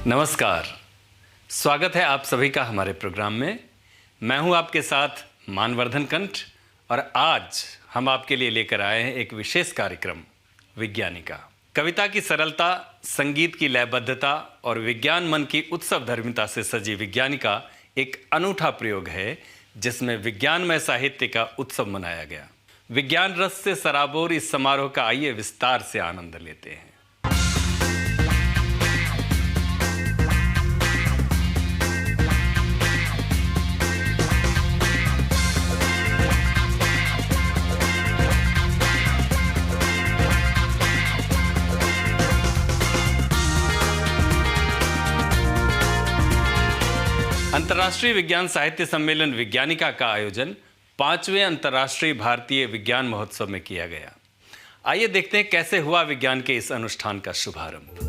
नमस्कार, स्वागत है आप सभी का हमारे प्रोग्राम में। मैं हूं आपके साथ मानवर्धन कंठ और आज हम आपके लिए लेकर आए हैं एक विशेष कार्यक्रम विज्ञानिका। कविता की सरलता, संगीत की लयबद्धता और विज्ञान मन की उत्सव धर्मिता से सजी विज्ञानिका एक अनूठा प्रयोग है जिसमें विज्ञानमय साहित्य का उत्सव मनाया गया। विज्ञान रस से सराबोर इस समारोह का आइए विस्तार से आनंद लेते हैं। अंतर्राष्ट्रीय विज्ञान साहित्य सम्मेलन विज्ञानिका का आयोजन 5वें अंतर्राष्ट्रीय भारतीय विज्ञान महोत्सव में किया गया। आइए देखते हैं कैसे हुआ विज्ञान के इस अनुष्ठान का शुभारंभ।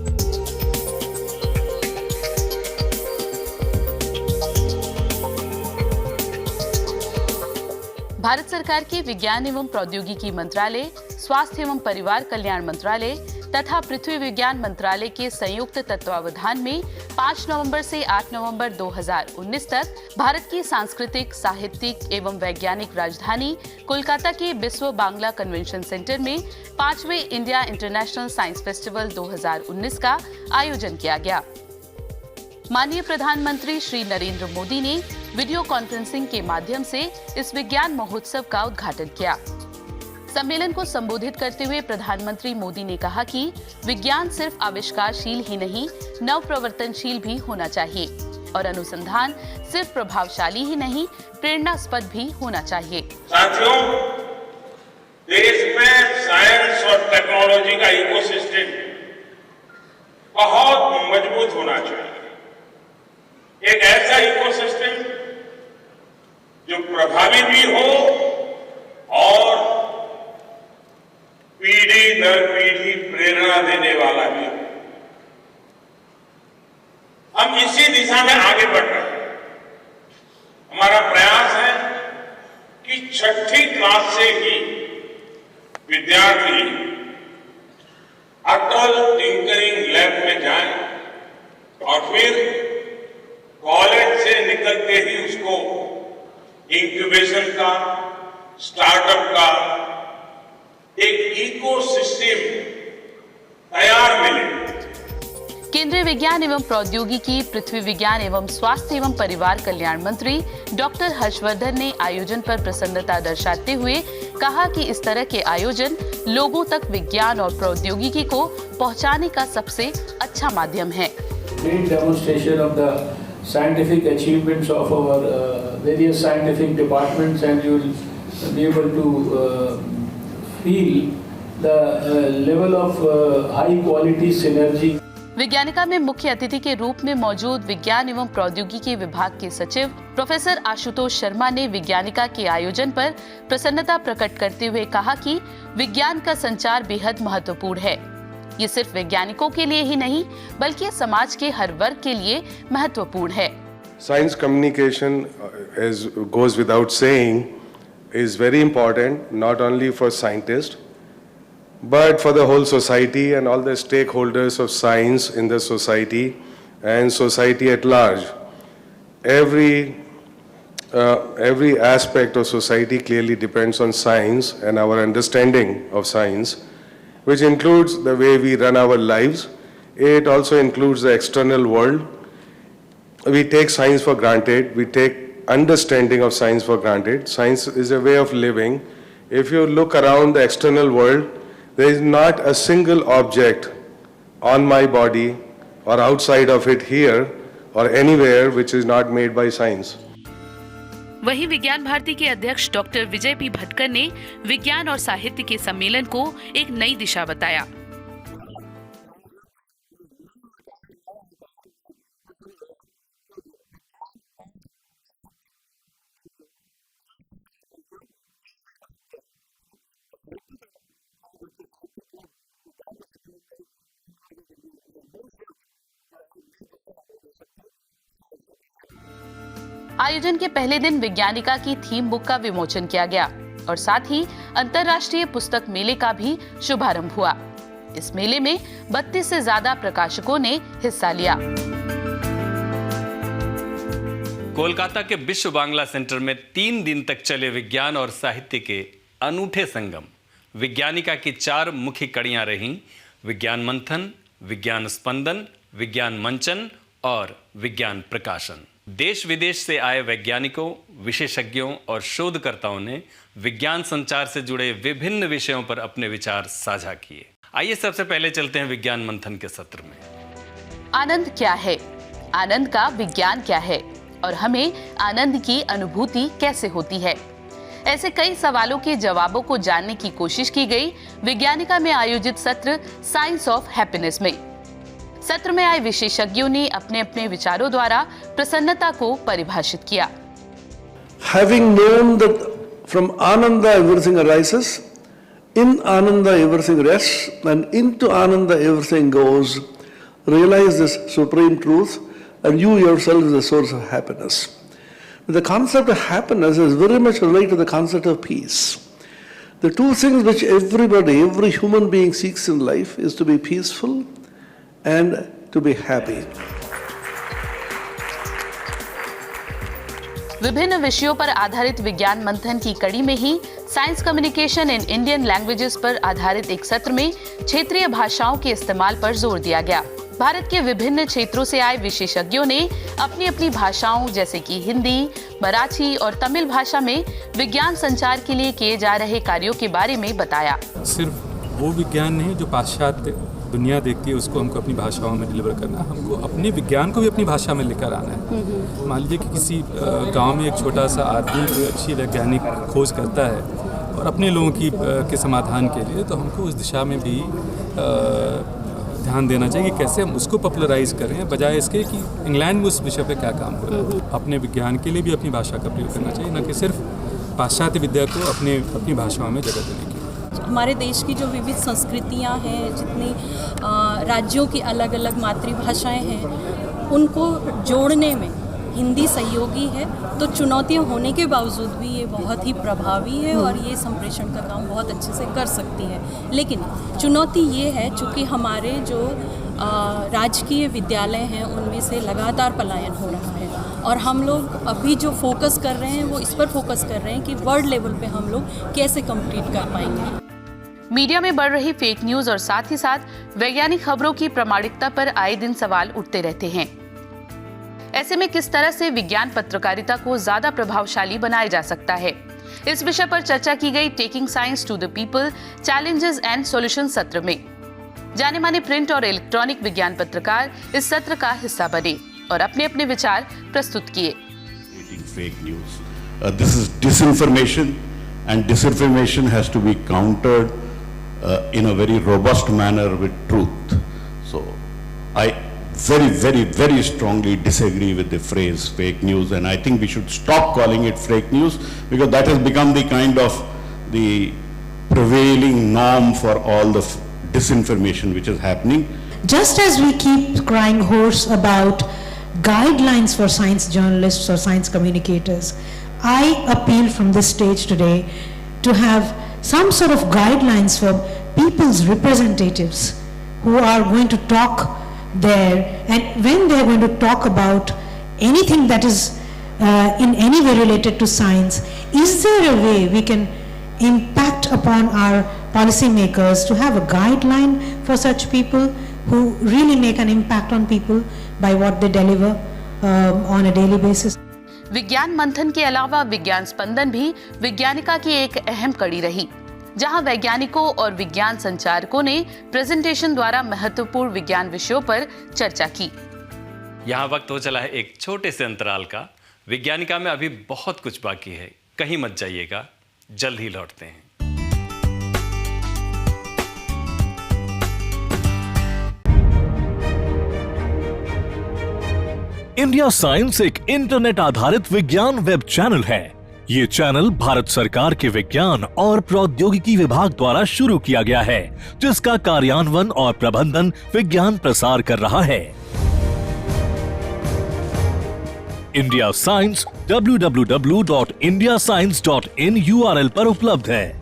भारत सरकार के विज्ञान एवं प्रौद्योगिकी मंत्रालय, स्वास्थ्य एवं परिवार कल्याण मंत्रालय तथा पृथ्वी विज्ञान मंत्रालय के संयुक्त तत्वावधान में 5 नवंबर से 8 नवंबर 2019 तक भारत की सांस्कृतिक, साहित्यिक एवं वैज्ञानिक राजधानी कोलकाता के बिस्व बांग्ला कन्वेंशन सेंटर में 5वें इंडिया इंटरनेशनल साइंस फेस्टिवल 2019 का आयोजन किया गया। माननीय प्रधानमंत्री श्री नरेंद्र मोदी ने वीडियो कॉन्फ्रेंसिंग के माध्यम से इस विज्ञान महोत्सव का उद्घाटन किया। सम्मेलन को संबोधित करते हुए प्रधानमंत्री मोदी ने कहा कि विज्ञान सिर्फ आविष्कारशील ही नहीं, नवप्रवर्तनशील भी होना चाहिए और अनुसंधान सिर्फ प्रभावशाली ही नहीं, प्रेरणास्पद भी होना चाहिए। साथियों, देश में साइंस और टेक्नोलॉजी का इकोसिस्टम बहुत मजबूत होना चाहिए। एक ऐसा इकोसिस्टम जो प्रभावी भी हो और पीढ़ी दर पीढ़ी प्रेरणा देने वाला भी हो। हम इसी दिशा में आगे बढ़ रहे हैं। हमारा प्रयास है कि 6ठी क्लास से ही विद्यार्थी अटल टिंकरिंग लैब में जाएं और फिर कॉलेज से निकलते ही उसको इंक्यूबेशन का, स्टार्टअप का एक इकोसिस्टम तैयार मिले। केंद्रीय विज्ञान एवं प्रौद्योगिकी, पृथ्वी विज्ञान एवं स्वास्थ्य एवं परिवार कल्याण मंत्री डॉक्टर हर्षवर्धन ने आयोजन पर प्रसन्नता दर्शाते हुए कहा कि इस तरह के आयोजन लोगों तक विज्ञान और प्रौद्योगिकी को पहुंचाने का सबसे अच्छा माध्यम है। Great demonstration of the scientific achievements of our various scientific departments, and you will be able to feel the level of high quality synergy. विज्ञानिका में मुख्य अतिथि के रूप में मौजूद विज्ञान एवं प्रौद्योगिकी विभाग के सचिव प्रोफेसर आशुतोष शर्मा ने विज्ञानिका के आयोजन पर प्रसन्नता प्रकट करते हुए कहा कि विज्ञान का संचार बेहद महत्वपूर्ण है। ये सिर्फ वैज्ञानिकों के लिए ही नहीं बल्कि समाज के हर वर्ग के लिए महत्वपूर्ण है। Science communication, as goes without saying, is very important not only for scientists but for the whole society and all the stakeholders of science in the society and society at large. Every aspect of society clearly depends on science and our understanding of science, which includes the way we run our lives. It also includes the external world. We take science for granted. We take understanding of science for granted. Science is a way of living. If you look around the external world, there is not a single object on my body or outside of it here or anywhere which is not made by science. वहीं विज्ञान भारती के अध्यक्ष doctor विजय P Bhatkar ने विज्ञान और साहित्य के सम्मेलन को एक नई दिशा बताया। आयोजन के पहले दिन विज्ञानिका की थीम बुक का विमोचन किया गया और साथ ही अंतर्राष्ट्रीय पुस्तक मेले का भी शुभारंभ हुआ। इस मेले में 32 से ज्यादा प्रकाशकों ने हिस्सा लिया। कोलकाता के विश्व बांग्ला सेंटर में 3 दिन तक चले विज्ञान और साहित्य के अनूठे संगम विज्ञानिका की 4 मुख्य कड़ियां रहीं: विज्ञान मंथन, विज्ञान स्पंदन, विज्ञान मंचन और विज्ञान प्रकाशन। देश विदेश से आए वैज्ञानिकों, विशेषज्ञों और शोधकर्ताओं ने विज्ञान संचार से जुड़े विभिन्न विषयों पर अपने विचार साझा किए। आइए सबसे पहले चलते हैं विज्ञान मंथन के सत्र में। आनंद क्या है? आनंद का विज्ञान क्या है? और हमें आनंद की अनुभूति कैसे होती है? ऐसे कई सवालों के जवाबों को जानने की कोशिश की गई विज्ञानिका में आयोजित सत्र साइंस ऑफ हैप्पीनेस में। सत्र में आए विशेषज्ञों ने अपने अपने विचारों द्वारा प्रसन्नता को परिभाषित किया। Having known that from Ananda everything arises, in Ananda everything rests, and into Ananda everything goes, realize this supreme truth, and you yourself is the source of happiness. The concept of happiness is very much related to the concept of peace. The two things which everybody, every human being seeks in life is to be peaceful and to be happy. विभिन्न विषयों पर आधारित विज्ञान मंथन की कड़ी में ही science communication in Indian languages पर आधारित एक सत्र में क्षेत्रीय भाषाओं के इस्तेमाल पर जोर दिया गया। भारत के विभिन्न क्षेत्रों से आए विशेषज्ञों ने अपनी अपनी भाषाओं जैसे कि हिंदी, मराठी और तमिल भाषा में विज्ञान संचार के लिए किए जा रहे कार्यों के बारे में बताया। सिर्फ वो विज्ञान नहीं जो पाश्चात्य दुनिया देखती है उसको हमको अपनी भाषाओं में डिलीवर करना, हमको अपने विज्ञान को भी अपनी भाषा में लेकर आना है। मान लीजिए कि किसी गांव में एक छोटा सा आदमी कोई अच्छी वैज्ञानिक खोज करता है और अपने लोगों के समाधान के लिए, तो हमको उस दिशा में भी ध्यान देना चाहिए कि कैसे हम उसको पॉपुलराइज करें, बजाय इसके कि इंग्लैंड में उस विषय पे क्या काम हो रहा है। अपने विज्ञान के लिए भी अपनी भाषा का प्रयोग करना चाहिए, न कि सिर्फ पाश्चात्य विद्या को अपनी भाषाओं में जगह देने की। हमारे देश की जो विविध संस्कृतियाँ हैं, जितनी राज्यों की अलग अलग मातृभाषाएं हैं, उनको जोड़ने में हिंदी सहयोगी है। तो चुनौतियाँ होने के बावजूद भी ये बहुत ही प्रभावी है और ये संप्रेषण का काम बहुत अच्छे से कर सकती है। लेकिन चुनौती ये है, चूँकि हमारे जो राजकीय विद्यालय हैं उनमें से लगातार पलायन हो रहा है और हम लोग अभी जो फोकस कर रहे हैं वो इस पर फोकस कर रहे हैं कि वर्ल्ड लेवल पे हम लोग कैसे कम्पीट कर पाएंगे। मीडिया में बढ़ रही फेक न्यूज और साथ ही साथ वैज्ञानिक खबरों की प्रामाणिकता पर आए दिन सवाल उठते रहते हैं। ऐसे में किस तरह से विज्ञान पत्रकारिता को ज्यादा प्रभावशाली बनाया जा सकता है, इस विषय पर चर्चा की गई taking science to the people challenges and solution सत्र में। जाने माने प्रिंट और इलेक्ट्रॉनिक विज्ञान पत्रकार इस सत्र का हिस्सा बने और अपने अपने विचार प्रस्तुत किए। Fake news. This is disinformation, and disinformation has to be countered in a very robust manner with truth. So I very strongly disagree with the phrase fake news, and I think we should stop calling it fake news, because that has become the kind of the prevailing norm for all the disinformation which is happening. Just as we keep crying hoarse about guidelines for science journalists or science communicators, I appeal from this stage today to have some sort of guidelines for people's representatives who are going to talk there, and when they are going to talk about anything that is in any way related to science, is there a way we can impact upon our policymakers to have a guideline for such people who really make an impact on people by what they deliver on a daily basis? विज्ञान मंथन के अलावा विज्ञान स्पंदन भी वैज्ञानिका की एक अहम कड़ी रही, जहां वैज्ञानिकों और विज्ञान संचारकों ने प्रेजेंटेशन द्वारा महत्वपूर्ण विज्ञान विषयों पर चर्चा की। यहाँ वक्त हो चला है एक छोटे से अंतराल का। विज्ञानिका में अभी बहुत कुछ बाकी है, कहीं मत जाइएगा, जल्द ही लौटते हैं। इंडिया साइंस एक इंटरनेट आधारित विज्ञान वेब चैनल है। ये चैनल भारत सरकार के विज्ञान और प्रौद्योगिकी विभाग द्वारा शुरू किया गया है, जिसका कार्यान्वयन और प्रबंधन विज्ञान प्रसार कर रहा है। इंडिया साइंस www.indiascience.in URL पर उपलब्ध है।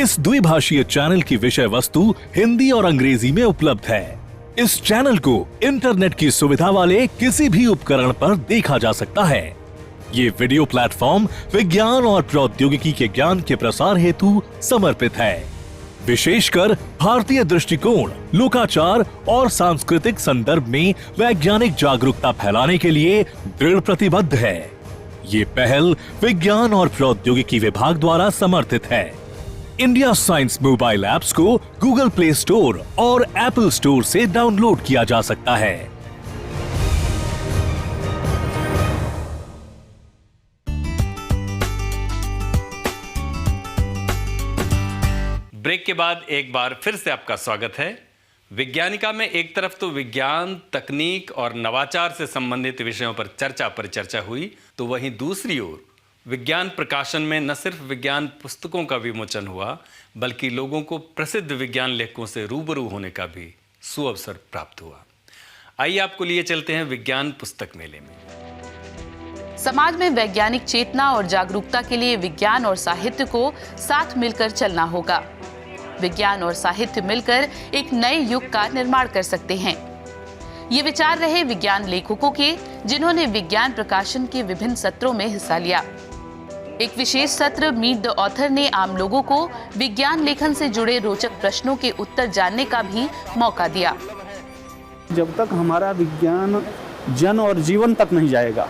इस द्विभाषीय चैनल की विषय वस्तु हिंदी और अंग्रेजी में उपलब्ध है। इस चैनल को इंटरनेट की सुविधा वाले किसी भी उपकरण पर देखा जा सकता है। ये वीडियो प्लेटफॉर्म विज्ञान और प्रौद्योगिकी के ज्ञान के प्रसार हेतु समर्पित है। विशेषकर भारतीय दृष्टिकोण, लोकाचार और सांस्कृतिक संदर्भ में वैज्ञानिक जागरूकता फैलाने के लिए दृढ़ प्रतिबद्ध है। ये पहल विज्ञान और प्रौद्योगिकी विभाग द्वारा समर्थित है। इंडिया साइंस मोबाइल ऐप्स को गूगल प्ले स्टोर और एप्पल स्टोर से डाउनलोड किया जा सकता है। ब्रेक के बाद एक बार फिर से आपका स्वागत है। विज्ञानिका में एक तरफ तो विज्ञान, तकनीक और नवाचार से संबंधित विषयों पर चर्चा हुई, तो वहीं दूसरी ओर विज्ञान प्रकाशन में न सिर्फ विज्ञान पुस्तकों का विमोचन हुआ, बल्कि लोगों को प्रसिद्ध विज्ञान लेखकों से रूबरू होने का भी सुअवसर प्राप्त हुआ। आइए आपको लिए चलते हैं विज्ञान पुस्तक मेले में। समाज में वैज्ञानिक चेतना और जागरूकता के लिए विज्ञान और साहित्य को साथ मिलकर चलना होगा। विज्ञान और साहित्य मिलकर एक नए युग का निर्माण कर सकते हैं। ये विचार रहे विज्ञान लेखकों के, जिन्होंने विज्ञान प्रकाशन के विभिन्न सत्रों में हिस्सा लिया। एक विशेष सत्र मीट द ऑथर ने आम लोगों को विज्ञान लेखन से जुड़े रोचक प्रश्नों के उत्तर जानने का भी मौका दिया। जब तक हमारा विज्ञान जन और जीवन तक नहीं जाएगा,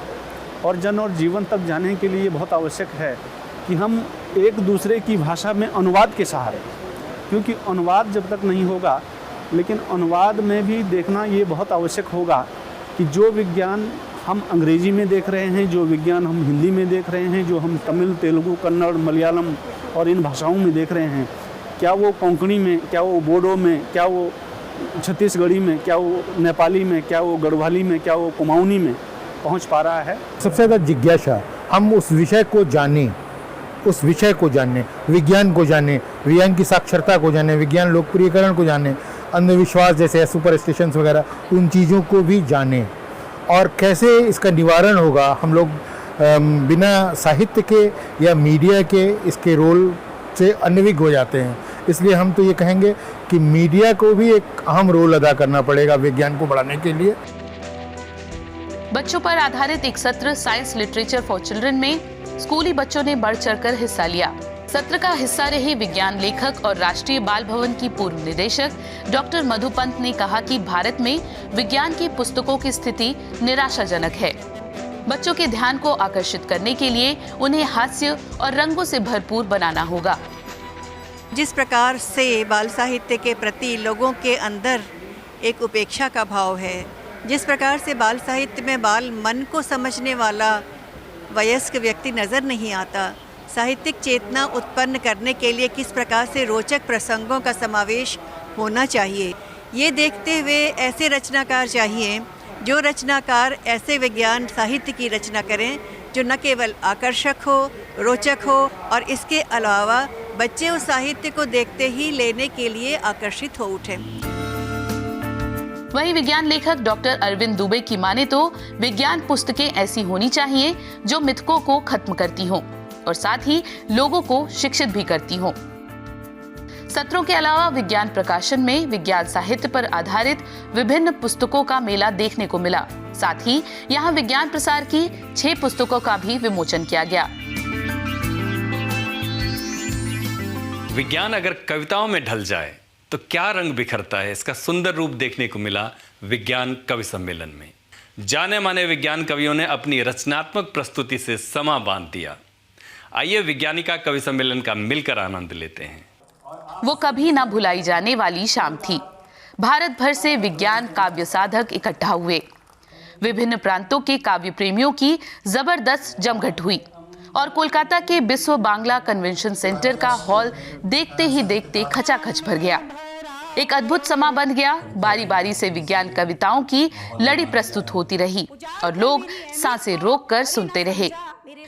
और जन और जीवन तक जाने के लिए बहुत आवश्यक है कि हम एक दूसरे की भाषा में अनुवाद के सहारे, क्योंकि अनुवाद जब तक नहीं होगा, लेकिन अनुवाद में भी देखना ये बहुत आवश्यक होगा कि जो विज्ञान हम अंग्रेजी में देख रहे हैं, जो विज्ञान हम हिंदी में देख रहे हैं, जो हम तमिल, तेलुगु, कन्नड़, मलयालम और इन भाषाओं में देख रहे हैं, क्या वो कोंकणी में, क्या वो बोडो में, क्या वो छत्तीसगढ़ी में, क्या वो नेपाली में, क्या वो गढ़वाली में, क्या वो कुमाऊनी में पहुंच पा रहा है। सबसे ज़्यादा जिज्ञासा, हम उस विषय को जानें, उस विषय को जानने, विज्ञान को जाने, विज्ञान की साक्षरता को जाने, विज्ञान लोकप्रियकरण को जाने, अंधविश्वास जैसे सुपरस्टिशंस वगैरह, उन चीज़ों को भी जाने, और कैसे इसका निवारण होगा। हम लोग बिना साहित्य के या मीडिया के इसके रोल से अनभिज्ञ हो जाते हैं। इसलिए हम तो ये कहेंगे कि मीडिया को भी एक अहम रोल अदा करना पड़ेगा विज्ञान को बढ़ाने के लिए। बच्चों पर आधारित एक सत्र साइंस लिटरेचर फॉर चिल्ड्रन में स्कूली बच्चों ने बढ़ चढ़कर हिस्सा लिया। सत्र का हिस्सा रहे विज्ञान लेखक और राष्ट्रीय बाल भवन की पूर्व निदेशक डॉक्टर मधु पंत ने कहा कि भारत में विज्ञान की पुस्तकों की स्थिति निराशाजनक है। बच्चों के ध्यान को आकर्षित करने के लिए उन्हें हास्य और रंगों से भरपूर बनाना होगा। जिस प्रकार से बाल साहित्य के प्रति लोगों के अंदर एक उपेक्षा का भाव है, जिस प्रकार से बाल साहित्य में बाल मन को समझने वाला वयस्क व्यक्ति नज़र नहीं आता, साहित्यिक चेतना उत्पन्न करने के लिए किस प्रकार से रोचक प्रसंगों का समावेश होना चाहिए, ये देखते हुए ऐसे रचनाकार चाहिए जो रचनाकार ऐसे विज्ञान साहित्य की रचना करें जो न केवल आकर्षक हो, रोचक हो, और इसके अलावा बच्चे उस साहित्य को देखते ही लेने के लिए आकर्षित हो उठें। वहीं विज्ञान लेखक डॉक्टर अरविंद दुबे की माने तो विज्ञान पुस्तकें ऐसी होनी चाहिए जो मिथकों को खत्म करती हों और साथ ही लोगों को शिक्षित भी करती हों। सत्रों के अलावा विज्ञान प्रकाशन में विज्ञान साहित्य पर आधारित विभिन्न पुस्तकों का मेला देखने को मिला। साथ ही यहाँ विज्ञान प्रसार की 6 पुस्तकों का भी विमोचन किया गया। विज्ञान अगर कविताओं में ढल जाए तो क्या रंग बिखरता है, इसका सुंदर रूप देखने को मिला विज्ञान कवि सम्मेलन में। जाने माने विज्ञान कवियों ने अपनी रचनात्मक प्रस्तुति से समा बांध दिया। आइए विज्ञानिका कवि सम्मेलन का मिलकर आनंद लेते हैं। वो कभी ना भुलाई जाने वाली शाम थी। भारत भर से विज्ञान काव्य साधक इकट्ठा हुए। विभिन्न प्रांतों के काव्य प्रेमियों की जबरदस्त जमघट हुई और कोलकाता के विश्व बांग्ला कन्वेंशन सेंटर का हॉल देखते ही देखते खचाखच भर गया। एक अद्भुत समा बन गया। बारी बारी से विज्ञान कविताओं की लड़ी प्रस्तुत होती रही और लोग सांसें रोककर सुनते रहे।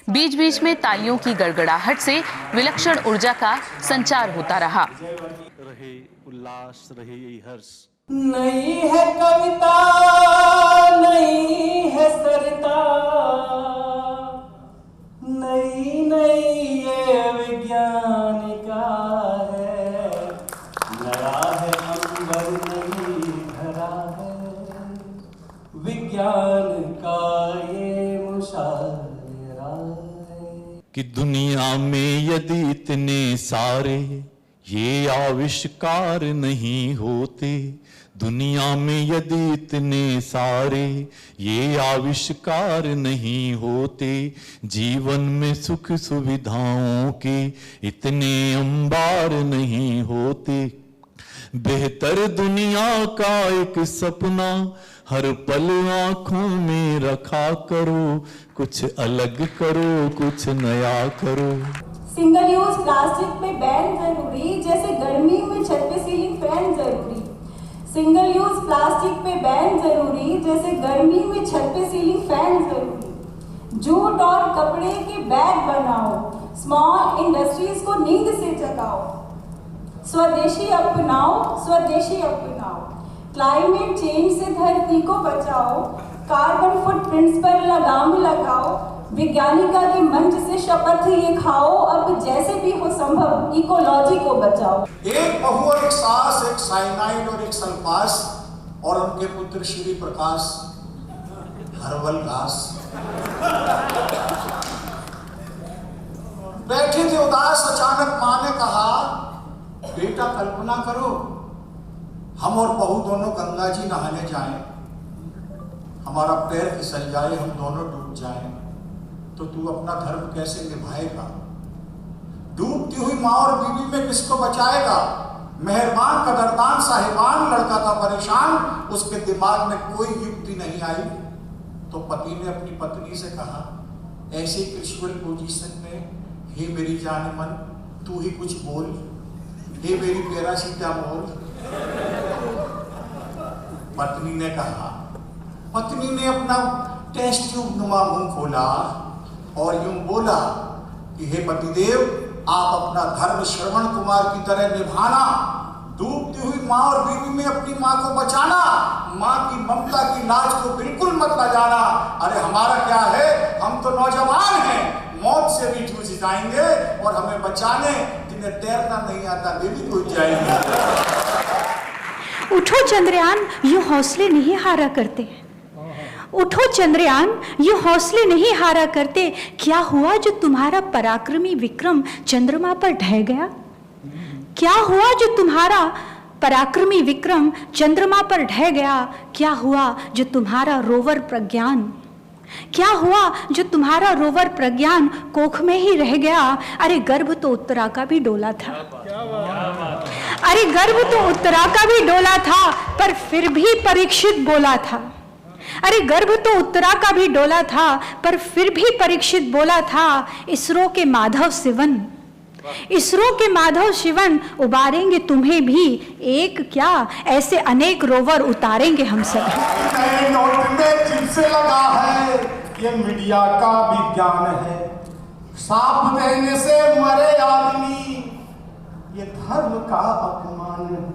बीच बीच में तालियों की गड़गड़ाहट से विलक्षण ऊर्जा का संचार होता रहा। रहे उल्लास, रहे हर्ष। नहीं है कविता, नहीं है सरिता, नहीं नहीं ये विज्ञानिका है, नया है अंबर नहीं धरा है, विज्ञान का ये मुशायरा कि दुनिया में यदि इतने सारे ये आविष्कार नहीं होते, दुनिया में यदि इतने सारे ये आविष्कार नहीं होते, जीवन में सुख सुविधाओं के इतने अंबार नहीं होते। बेहतर दुनिया का एक सपना हर पल आंखों में रखा करो, कुछ अलग करो, कुछ नया करो। सिंगल यूज प्लास्टिक पे बैन जरूरी, जैसे गर्मी में छत पे सीलिंग फैन जरूरी। सिंगल यूज प्लास्टिक पे बैन जरूरी, जैसे गर्मी में छत पे सीलिंग फैन जरूरी। जूट और कपड़े के बैग बनाओ, स्मॉल इंडस्ट्रीज को नींद से जगाओ। स्वदेशी अपनाओ, स्वदेशी अपनाओ। क्लाइमेट चेंज से धरती को बचाओ, कार्बन फुटप्रिंट्स पर लगाम लगाओ। विज्ञानिका के मंच से शपथ ये खाओ, अब जैसे भी हो संभव इकोलॉजी को बचाओ। एक बहु और एक सास, एक साइनाइड और एक सल्फास, और उनके पुत्र श्री प्रकाश हर्बल घास। बैठे थे उदास, अचानक मां ने कहा, बेटा कल्पना करो हम और बहू दोनों गंगा जी नहाने जाएं, हमारा पैर फिसल जाए, हम दोनों डूब जाएं, तो तू अपना धर्म कैसे निभाएगा? डूबती हुई माँ और बीवी में किसको बचाएगा? मेहरबान कदरदान साहिबान लड़का था परेशान, उसके दिमाग में कोई युक्ति नहीं आई। तो पति ने अपनी पत्नी से कहा, ऐसी क्रिशुअल पोजीशन में, हे मेरी जान मन तू ही कुछ बोल, हे मेरी पैरासीटामोल। पत्नी ने कहा, पत्नी ने अपना टेस्ट ट्यूब नुमा मुंह खोला और यूं बोला कि हे पतिदेव, आप अपना धर्म श्रवण कुमार की तरह निभाना, डूबती हुई माँ और बीवी में अपनी माँ को बचाना, माँ की ममता की लाज को बिल्कुल मत बजाना। अरे हमारा क्या है, हम तो नौजवान हैं, मौत से भी जूझ जाएंगे, और हमें बचाने जिन्हें तैरना नहीं आता वे भी कूद जाएंगे। उठो चंद्रयान, ये हौसले नहीं हारा करते। उठो चंद्रयान, ये हौसले नहीं हारा करते। क्या हुआ जो तुम्हारा पराक्रमी विक्रम चंद्रमा पर ढह गया? क्या हुआ जो तुम्हारा पराक्रमी विक्रम चंद्रमा पर ढह गया? क्या हुआ जो तुम्हारा रोवर प्रज्ञान, क्या हुआ जो तुम्हारा रोवर प्रज्ञान कोख में ही रह गया? अरे गर्भ तो उत्तरा का भी डोला था, अरे गर्भ तो उत्तरा का भी डोला था, पर फिर भी परीक्षित बोला था। अरे गर्भ तो उत्तरा का भी डोला था, पर फिर भी परीक्षित बोला था, इसरो के माधव शिवन, इसरो के माधव शिवन उबारेंगे तुम्हें भी, एक क्या ऐसे अनेक रोवर उतारेंगे हम सब। नए नोट में जिनसे लगा है, ये मीडिया का विज्ञान है। साफ देने से मरे आदमी, ये धर्म का अपमान है।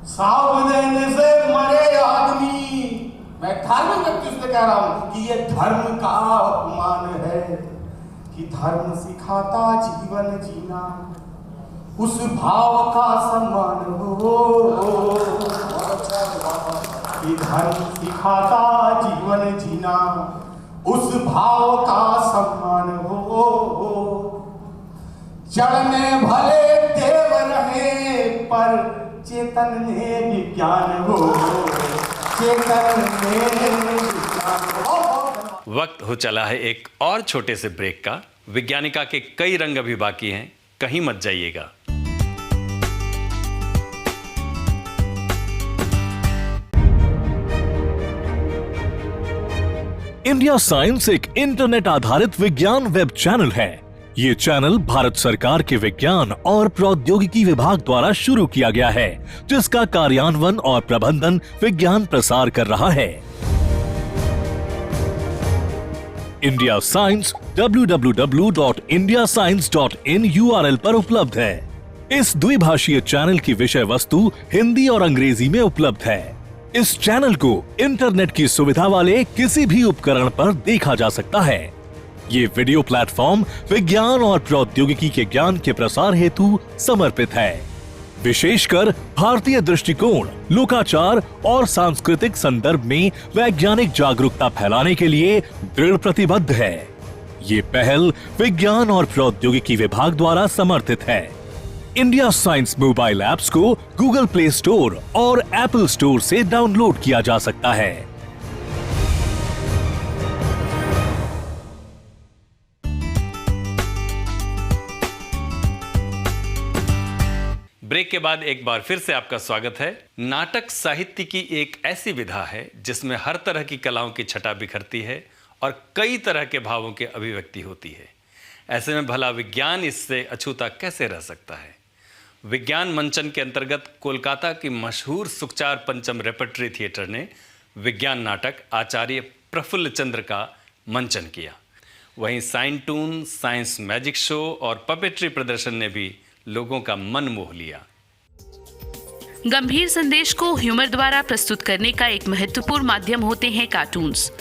साफ देने से मरे आदमी, मैं धार्मिक व्यक्ति से कह रहा हूं कि ये धर्म का अपमान है, कि धर्म सिखाता जीवन जीना, उस भाव का सम्मान हो, कि धर्म सिखाता जीवन जीना, उस भाव का सम्मान हो। चढ़ने भले देव रहे, पर चेतन में विज्ञान हो, चेतन में विज्ञान हो। वक्त हो चला है एक और छोटे से ब्रेक का। विज्ञानिका के कई रंग अभी बाकी हैं, कहीं मत जाइएगा। इंडिया साइंस एक इंटरनेट आधारित विज्ञान वेब चैनल है। ये चैनल भारत सरकार के विज्ञान और प्रौद्योगिकी विभाग द्वारा शुरू किया गया है, जिसका कार्यान्वयन और प्रबंधन विज्ञान प्रसार कर रहा है। इंडिया साइंस www.indiascience.in URL पर उपलब्ध है। इस द्विभाषीय चैनल की विषय वस्तु हिंदी और अंग्रेजी में उपलब्ध है। इस चैनल को इंटरनेट की सुविधा वाले किसी भी उपकरण पर देखा जा सकता है। ये वीडियो प्लेटफॉर्म विज्ञान और प्रौद्योगिकी के ज्ञान के प्रसार हेतु समर्पित है। विशेषकर भारतीय दृष्टिकोण, लोकाचार और सांस्कृतिक संदर्भ में वैज्ञानिक जागरूकता फैलाने के लिए दृढ़ प्रतिबद्ध है। ये पहल विज्ञान और प्रौद्योगिकी विभाग द्वारा समर्थित है। इंडिया साइंस मोबाइल ऐप्स को गूगल प्ले स्टोर और एप्पल स्टोर से डाउनलोड किया जा सकता है। ब्रेक के बाद एक बार फिर से आपका स्वागत है। नाटक साहित्य की एक ऐसी विधा है जिसमें हर तरह की कलाओं की छटा बिखरती है और कई तरह के भावों की अभिव्यक्ति होती है। ऐसे में भला विज्ञान इससे अछूता कैसे रह सकता है। विज्ञान मंचन के अंतर्गत कोलकाता की मशहूर सुखचार पंचम रेपर्टरी थिएटर ने विज्ञान नाटक आचार्य प्रफुल्ल चंद्र का मंचन किया। वहीं साइन टून, साइंस मैजिक शो और पपेट्री प्रदर्शन ने भी लोगों का मन मोह लिया। गंभीर संदेश को ह्यूमर द्वारा प्रस्तुत करने का एक महत्वपूर्ण माध्यम होते हैं कार्टून्स।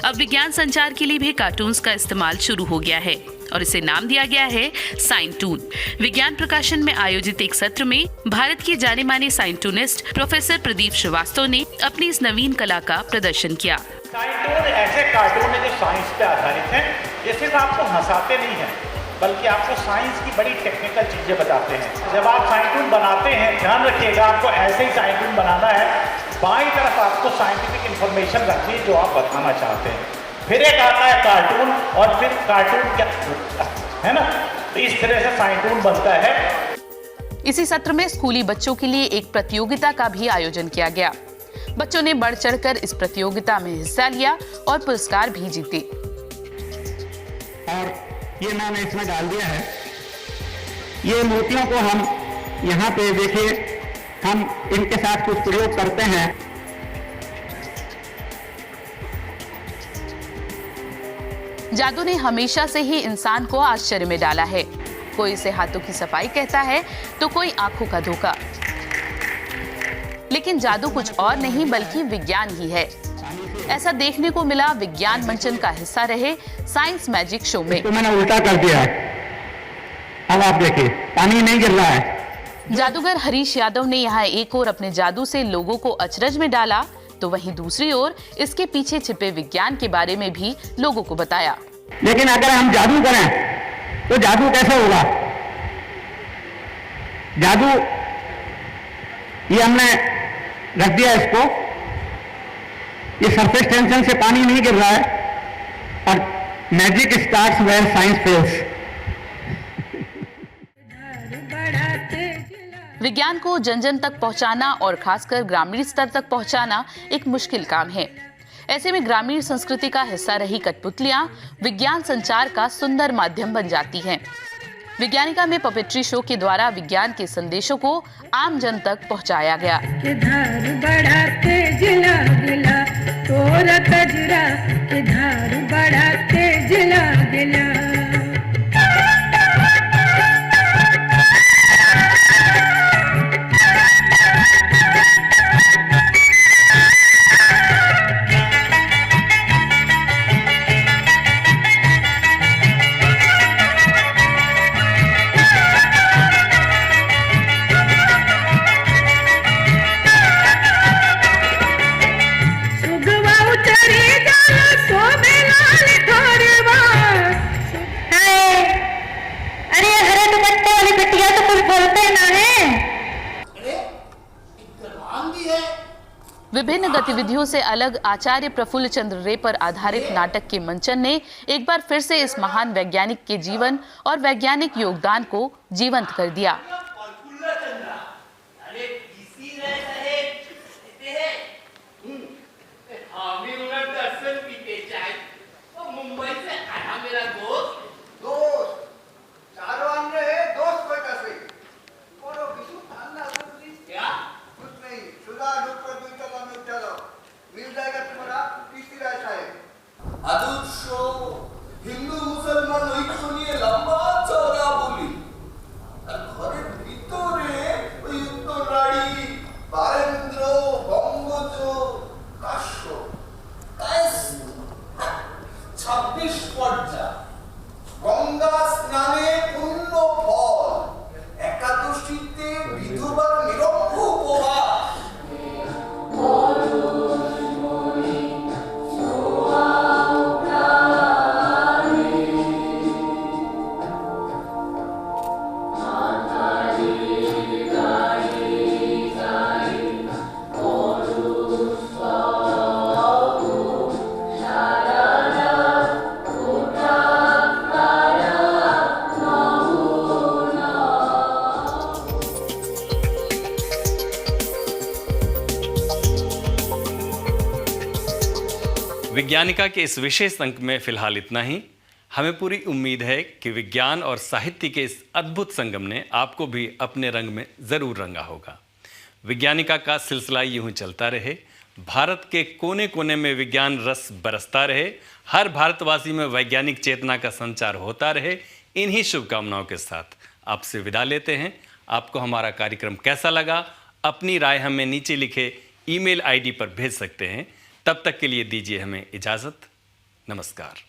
अब विज्ञान संचार के लिए भी कार्टून्स का इस्तेमाल शुरू हो गया है और इसे नाम दिया गया है साइन टून। विज्ञान प्रकाशन में आयोजित एक सत्र में भारत के जाने माने साइन टूनिस्ट प्रोफेसर प्रदीप श्रीवास्तव ने अपनी इस नवीन कला का प्रदर्शन किया। साइन टून ऐसे कार्टून है जो साइंस पे आधारित है। ये सिर्फ आपको हंसाते नहीं है बल्कि आपको साइंस की बड़ी टेक्निकल चीज़ें बताते हैं। जब आप साइन टून बनाते हैं, ध्यान रखिएगा आपको ऐसे ही साइन टून बनाना है। बाईं तरफ आपको साइंटिफिक इंफॉर्मेशन रखनी है जो आप बताना चाहते हैं। फिर एक आता है कार्टून और फिर कार्टून क्या है ना, तो इस तरह से साइन टून बनता है। इसी सत्र में स्कूली बच्चों के लिए एक प्रतियोगिता का भी आयोजन किया गया। बच्चों ने बढ़ चढ़कर इस प्रतियोगिता में हिस्सा लिया और पुरस्कार भी जीते। और ये मैंने इसमें डाल दिया है। ये मोतियों को हम यहाँ पे देखिए, हम इनके साथ कुछ प्रयोग करते हैं। जादू ने हमेशा से ही इंसान को आश्चर्य में डाला है। कोई इसे हाथों की सफाई कहता है तो कोई आंखों का धोखा। लेकिन जादू कुछ और नहीं बल्कि विज्ञान ही है। ऐसा देखने को मिला विज्ञान मंचन का हिस्सा रहे साइंस मैजिक शो में। तो मैंने उल्टा कर दिया, अब आप देखिए पानी नहीं गिर रहा है। जादूगर हरीश यादव ने यहाँ एक ओर अपने जादू से लोगों को अचरज में डाला तो वहीं दूसरी ओर इसके pीछे छिपे विज्ञान के बारे में भी लोगों को बताया। लेकिन अगर हम जादू करें तो जादू कैसे होगा? जादू ये हमने रख दिया इसको, ये सरफेस टेंशन से पानी नहीं गिर रहा है और magic starts where science fails. विज्ञान को जन जन तक पहुंचाना और खासकर ग्रामीण स्तर तक पहुंचाना एक मुश्किल काम है। ऐसे में ग्रामीण संस्कृति का हिस्सा रही कठपुतलियां विज्ञान संचार का सुंदर माध्यम बन जाती हैं। विज्ञानिका में पपेट्री शो के द्वारा विज्ञान के संदेशों को आम जन तक पहुंचाया गया। विभिन्न गतिविधियों से अलग आचार्य प्रफुल्ल चंद्र रे पर आधारित नाटक के मंचन ने एक बार फिर से इस महान वैज्ञानिक के जीवन और वैज्ञानिक योगदान को जीवंत कर दिया। हिंदू मुसलमान ঐক্য নিয়ে লম্বা চওড়া বলি আর ঘরের विज्ञानिका के इस विशेष अंक में फिलहाल इतना ही। हमें पूरी उम्मीद है कि विज्ञान और साहित्य के इस अद्भुत संगम ने आपको भी अपने रंग में ज़रूर रंगा होगा। विज्ञानिका का सिलसिला यूं ही चलता रहे, भारत के कोने कोने में विज्ञान रस बरसता रहे, हर भारतवासी में वैज्ञानिक चेतना का संचार होता रहे। इन्हीं शुभकामनाओं के साथ आपसे विदा लेते हैं। आपको हमारा कार्यक्रम कैसा लगा, अपनी राय हमें नीचे लिखे ईमेल आईडी पर भेज सकते हैं। तब तक के लिए दीजिए हमें इजाज़त। नमस्कार।